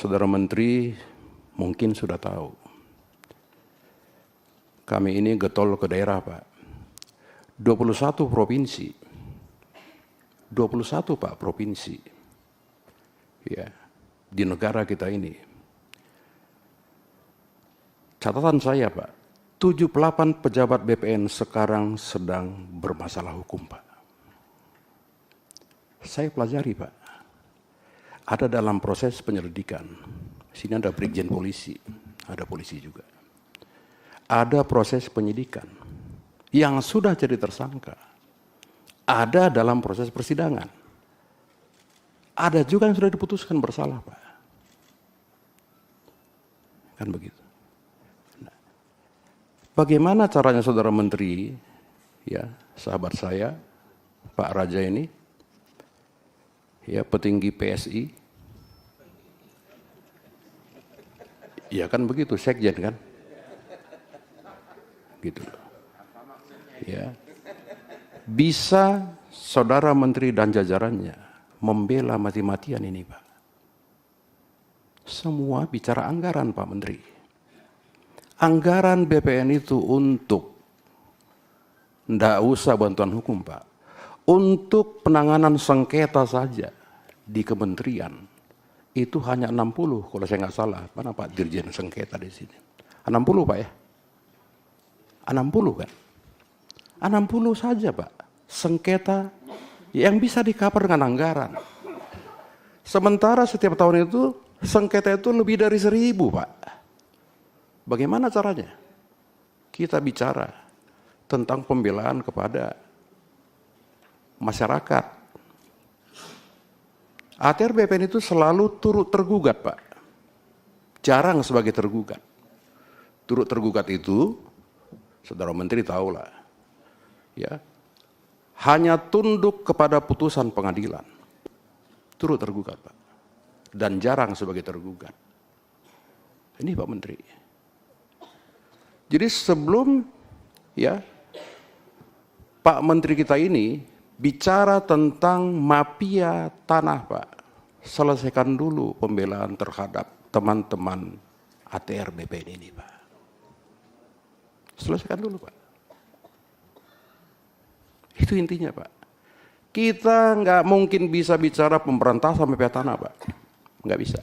Saudara Menteri mungkin sudah tahu, kami ini getol ke daerah, Pak. 21 provinsi. 21, Pak, provinsi. Ya, di negara kita ini. Catatan saya, Pak, 78 pejabat BPN sekarang sedang bermasalah hukum, Pak. Saya pelajari, Pak. Ada dalam proses penyelidikan. Sini ada Brigjen Polisi, ada polisi juga. Ada proses penyidikan yang sudah jadi tersangka. Ada dalam proses persidangan. Ada juga yang sudah diputuskan bersalah, Pak. Kan begitu. Nah, bagaimana caranya Saudara Menteri, ya, sahabat saya, Pak Raja ini, ya, petinggi PSI, ya kan begitu, sekjen kan, gitu, ya, bisa Saudara Menteri dan jajarannya membela mati-matian ini, Pak. Semua bicara anggaran, Pak Menteri. Anggaran BPN itu untuk, ndak usah bantuan hukum, Pak, untuk penanganan sengketa saja di kementerian itu hanya 60, kalau saya nggak salah. Mana Pak Dirjen sengketa di sini? 60, Pak, ya? 60 kan? 60 saja, Pak, sengketa yang bisa di-cover dengan anggaran. Sementara setiap tahun itu sengketa itu lebih dari 1000, Pak. Bagaimana caranya? Kita bicara tentang pembelaan kepada masyarakat. ATR BPN itu selalu turut tergugat, Pak. Jarang sebagai tergugat. Turut tergugat itu, Saudara Menteri tahulah, ya, hanya tunduk kepada putusan pengadilan. Turut tergugat, Pak. Dan jarang sebagai tergugat. Ini Pak Menteri. Jadi sebelum, ya, Pak Menteri kita ini bicara tentang mafia tanah, Pak, selesaikan dulu pembelaan terhadap teman-teman ATR BPN ini, Pak. Selesaikan dulu, Pak. Itu intinya, Pak. Kita nggak mungkin bisa bicara pemberantasan mafia tanah, Pak. Nggak bisa.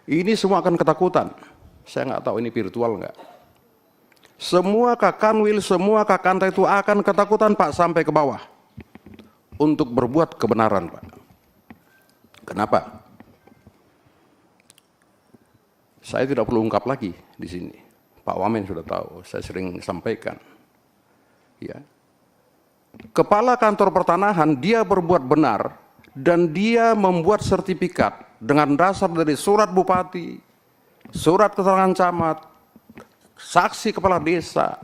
Ini semua akan ketakutan. Saya nggak tahu ini virtual nggak. Semua Kakanwil, semua Kakanta itu akan ketakutan, Pak, sampai ke bawah untuk berbuat kebenaran, Pak. Kenapa? Saya tidak perlu ungkap lagi di sini. Pak Wamen sudah tahu, saya sering sampaikan. Ya. Kepala kantor pertanahan dia berbuat benar dan dia membuat sertifikat dengan dasar dari surat bupati, surat keterangan camat, saksi kepala desa,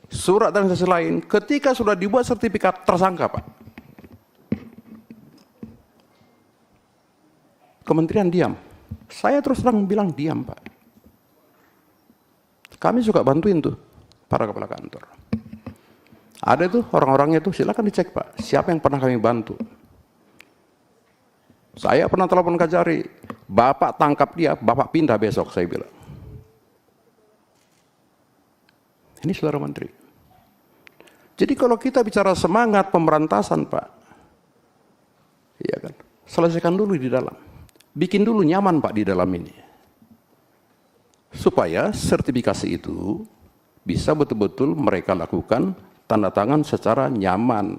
surat dan saksi lain. Ketika sudah dibuat sertifikat, tersangka, Pak. Kementerian diam. Saya terus terang bilang diam, Pak. Kami suka bantuin tuh para kepala kantor. Ada tuh orang-orangnya tuh, silakan dicek, Pak. Siapa yang pernah kami bantu? Saya pernah telepon Kajari, Bapak tangkap dia, Bapak pindah besok, saya bilang. Ini Saudara Menteri. Jadi kalau kita bicara semangat pemberantasan, Pak, iya kan, selesaikan dulu di dalam. Bikin dulu nyaman, Pak, di dalam ini. Supaya sertifikasi itu bisa betul-betul mereka lakukan tanda tangan secara nyaman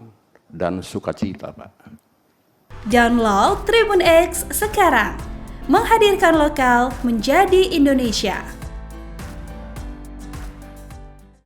dan sukacita, Pak. Download Tribun X sekarang. Menghadirkan lokal menjadi Indonesia.